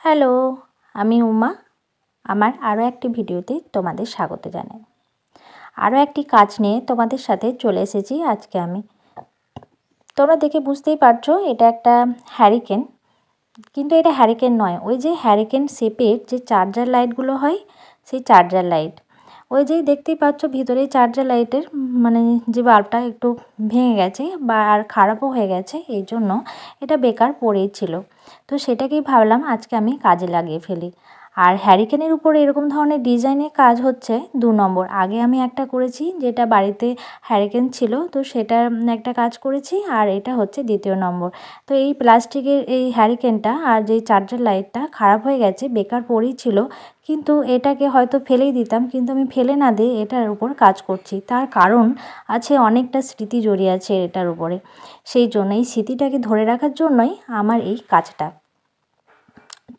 Hello, আমি উমা। আমার আরও একটি ভিডিওতে তোমাদের স্বাগত জানাই। আরও একটি কাজ নিয়ে তোমাদের সাথে চলে এসেছি আজকে আমি। তোমরা দেখে বুঝতেই পারছো এটা একটা হ্যারিকেন, কিন্তু এটা হ্যারিকেন নয়। ওই যে হ্যারিকেন শেপের যে চার্জার লাইটগুলো হয়, সেই চার্জার লাইট। ওই যে দেখতেই পাচ্ছ ভিতরে চার্জার লাইটের মানে যে বাল্বটা একটু ভেঙে গেছে বা আর খারাপও হয়ে গেছে, এই জন্য এটা বেকার পড়েই ছিল। তো সেটাকেই ভাবলাম আজকে আমি কাজে লাগিয়ে ফেলি। আর হ্যারিকেনের উপরে এরকম ধরনের ডিজাইনের কাজ হচ্ছে 2 নম্বর। আগে আমি একটা করেছি, যেটা বাড়িতে হ্যারিকেন ছিল, তো সেটার একটা কাজ করেছি, আর এটা হচ্ছে 2য় নম্বর। তো এই প্লাস্টিকের এই হ্যারিকেনটা আর যেই চার্জার লাইটটা খারাপ হয়ে গেছে, বেকার পড়েই ছিল। কিন্তু এটাকে হয়তো ফেলেই দিতাম, কিন্তু আমি ফেলে না দিয়ে এটার উপর কাজ করছি। তার কারণ আছে, অনেকটা স্মৃতি জড়িয়ে আছে এটার উপরে। সেই জন্য এই স্মৃতিটাকে ধরে রাখার জন্যই আমার এই কাজটা।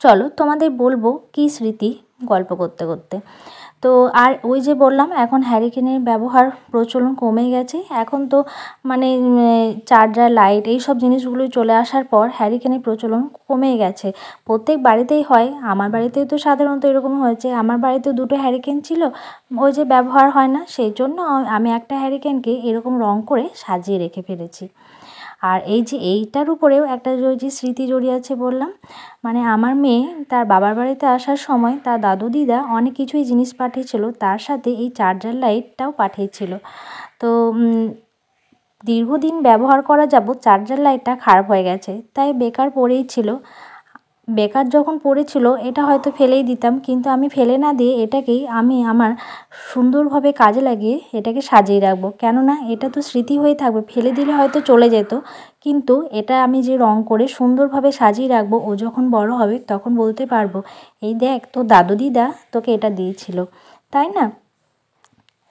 চলো তোমাদের বলবো কী স্মৃতি গল্প করতে করতে। তো আর ওই যে বললাম, এখন হ্যারিকেনের ব্যবহার প্রচলন কমে গেছে। এখন তো মানে চার্জার লাইট এই সব জিনিসগুলোই চলে আসার পর হ্যারিকেনের প্রচলন কমে গেছে। প্রত্যেক বাড়িতেই হয়, আমার বাড়িতেও তো সাধারণত এরকম হয়েছে। আমার বাড়িতেও 2টো হ্যারিকেন ছিল, ওই যে ব্যবহার হয় না, সেই জন্য আমি একটা হ্যারিকেনকে এরকম রং করে সাজিয়ে রেখে ফেলেছি। আর এই যে এইটার উপরেও একটা ওই যে স্মৃতি জড়িয়ে আছে বললাম, মানে আমার মেয়ে তার বাবার বাড়িতে আসার সময় তার দাদু দিদা অনেক কিছুই জিনিস পাঠিয়েছিল, তার সাথে এই চার্জার লাইটটাও পাঠিয়েছিল। তো দীর্ঘদিন ব্যবহার করা যাবত চার্জার লাইটটা খারাপ হয়ে গেছে, তাই বেকার পড়েই ছিল। বেকার যখন পড়েছিল এটা হয়তো ফেলেই দিতাম, কিন্তু আমি ফেলে না দিয়ে এটাকেই আমি আমার সুন্দরভাবে কাজে লাগিয়ে এটাকে সাজিয়ে রাখবো। কেননা এটা তো স্মৃতি হয়ে থাকবে, ফেলে দিলে হয়তো চলে যেত, কিন্তু এটা আমি যে রং করে সুন্দরভাবে সাজিয়ে রাখবো, ও যখন বড় হবে তখন বলতে পারবো, এই দেখ তোর দাদু দিদা তোকে এটা দিয়েছিল, তাই না?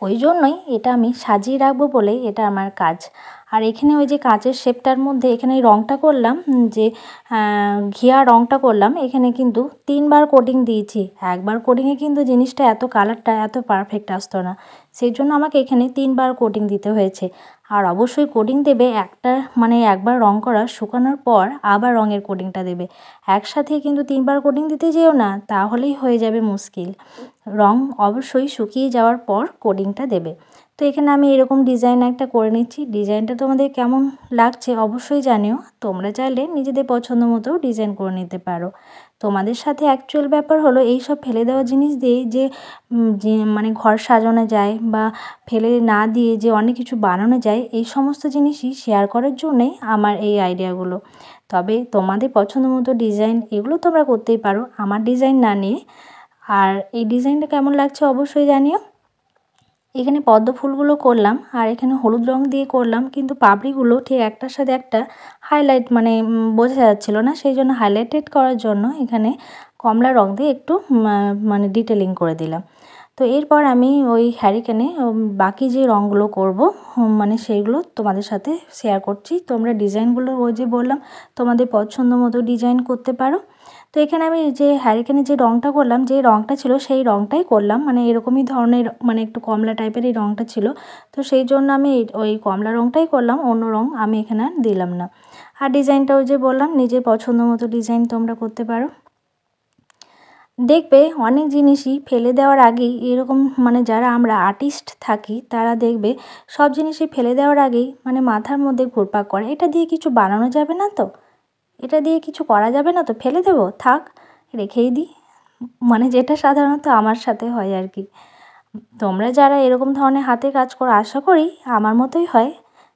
ওই জন্যই এটা আমি সাজিয়ে রাখবো বলেই এটা আমার কাজ। আর এখানে ওই যে কাঁচের শেপটার মধ্যে এখানে রঙটা করলাম, যে ঘিয়া রঙটা করলাম, এখানে কিন্তু 3বার কোটিং দিয়েছি। একবার কোটিংয়ে কিন্তু জিনিসটা এত কালারটা এত পারফেক্ট আসতো না, সেই জন্য আমাকে এখানে 3বার কোটিং দিতে হয়েছে। আর অবশ্যই কোটিং দেবে একটা, মানে একবার রং করা শুকানোর পর আবার রঙের কোটিংটা দেবে। একসাথে কিন্তু 3বার কোটিং দিতে যেও না, তাহলেই হয়ে যাবে মুশকিল। রং অবশ্যই শুকিয়ে যাওয়ার পর কোটিংটা দেবে। তো এখানে আমি এরকম ডিজাইন একটা করে নিচ্ছি। ডিজাইনটা তোমাদের কেমন লাগছে অবশ্যই জানিও। তোমরা চাইলে নিজেদের পছন্দ মতো ডিজাইন করে নিতে পারো। তোমাদের সাথে অ্যাকচুয়াল ব্যাপার হলো, এই সব ফেলে দেওয়া জিনিস দিয়ে যে মানে ঘর সাজানো যায়, বা ফেলে না দিয়ে যে অনেক কিছু বানানো যায়, এই সমস্ত জিনিসই শেয়ার করার জন্যই আমার এই আইডিয়াগুলো। তবে তোমাদের পছন্দ মতো ডিজাইন এগুলো তোমরা করতেই পারো, আমার ডিজাইন না নিয়ে। আর এই ডিজাইনটা কেমন লাগছে অবশ্যই জানিও। এখানে পদ্ম ফুলগুলো করলাম, আর এখানে হলুদ রং দিয়ে করলাম, কিন্তু পাপড়িগুলো ঠিক একটার সাথে একটা হাইলাইট মানে বোঝা যাচ্ছিল না, সেই জন্য হাইলাইটেড করার জন্য এখানে কমলা রং দিয়ে একটু মানে ডিটেলিং করে দিলাম। তো এরপর আমি ওই হ্যারিকেনে বাকি যে রঙগুলো করব, মানে সেইগুলো তোমাদের সাথে শেয়ার করছি। তোমরা ডিজাইনগুলো ওই যে বললাম তোমাদের পছন্দ মতো ডিজাইন করতে পারো। তো এখানে আমি যে হ্যারিকেনে যে রঙটা করলাম, যে রঙটা ছিল সেই রঙটাই করলাম, মানে এরকমই ধরনের, মানে একটু কমলা টাইপের এই রঙটা ছিল, তো সেই জন্য আমি ওই কমলা রঙটাই করলাম, অন্য রঙ আমি এখানে আর দিলাম না। আর ডিজাইনটা ওই যে বললাম নিজের পছন্দ মতো ডিজাইন তোমরা করতে পারো। দেখবে অনেক জিনিসই ফেলে দেওয়ার আগেই এরকম, মানে যারা আমরা আর্টিস্ট থাকি তারা দেখবে সব জিনিসই ফেলে দেওয়ার আগেই মানে মাথার মধ্যে ঘুরপাক করে, এটা দিয়ে কিছু বানানো যাবে না তো, এটা দিয়ে কিছু করা যাবে না তো, ফেলে দেবো, থাক রেখেই দিই। মানে যেটা সাধারণত আমার সাথে হয় আর কি। তোমরা যারা এরকম ধরনের হাতে কাজ করো, আশা করি আমার মতোই হয়।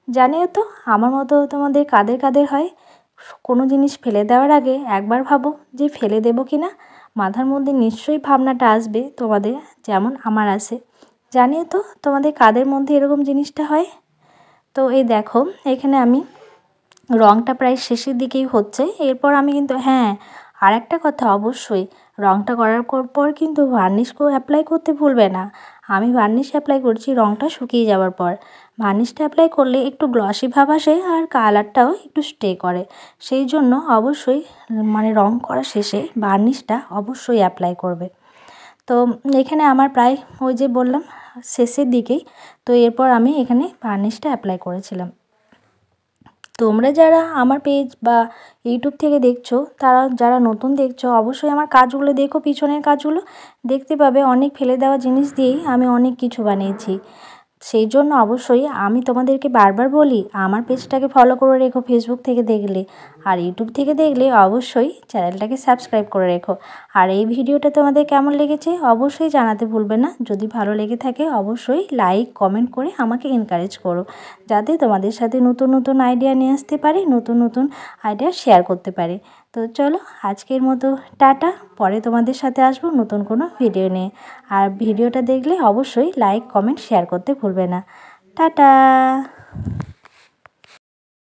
জানিও তো আমার মতো তোমাদের কাদের কাদের হয়। কোনো জিনিস ফেলে দেওয়ার আগে একবার ভাবো যে ফেলে দেবো কি না। মাথার মধ্যে নিশ্চয়ই ভাবনাটা আসবে তোমাদের, যেমন আমার আসে। জানিও তো তোমাদের কাদের মধ্যে এরকম জিনিসটা হয়। তো এই দেখো এখানে আমি রঙটা প্রায় শেষের দিকেই হচ্ছে। এরপর আমি কিন্তু, হ্যাঁ আর একটা কথা, অবশ্যই রঙটা করার পর কিন্তু ভার্নিশ অ্যাপ্লাই করতে ভুলবে না। আমি ভার্নিশ অ্যাপ্লাই করছি রঙটা শুকিয়ে যাওয়ার পর। ভার্নিশটা অ্যাপ্লাই করলে একটু গ্লসি ভাব আসে, আর কালারটাও একটু স্টে করে। সেই জন্য অবশ্যই মানে রং করা শেষে ভার্নিশটা অবশ্যই অ্যাপ্লাই করবে। তো এখানে আমার প্রায় ওই যে বললাম শেষের দিকেই, তো এরপর আমি এখানে ভার্নিশটা অ্যাপ্লাই করেছিলাম। তোমরা যারা আমার পেজ বা ইউটিউব থেকে দেখছো, তারা যারা নতুন দেখছো অবশ্যই আমার কাজগুলো দেখো, পিছনের কাজগুলো দেখতে পাবে অনেক ফেলে দেওয়া জিনিস দিয়েই আমি অনেক কিছু বানিয়েছি। সেই জন্য অবশ্যই আমি তোমাদেরকে বারবার বলি আমার পেজটাকে ফলো করে রেখো ফেসবুক থেকে দেখলে, আর ইউটিউব থেকে দেখলে অবশ্যই চ্যানেলটাকে সাবস্ক্রাইব করে রেখো। আর এই ভিডিওটা তোমাদের কেমন লেগেছে অবশ্যই জানাতে ভুলবে না। যদি ভালো লেগে থাকে অবশ্যই লাইক কমেন্ট করে আমাকে এনকারেজ করো, যাতে তোমাদের সাথে নতুন নতুন আইডিয়া নিয়ে আসতে পারি, নতুন নতুন আইডিয়া শেয়ার করতে পারি। তো চলো আজকের মতো টাটা, পরে তোমাদের সাথে আসবো নতুন কোনো ভিডিও নিয়ে। আর ভিডিওটা দেখলে অবশ্যই লাইক কমেন্ট শেয়ার করতে ভুলবে না। টাটা।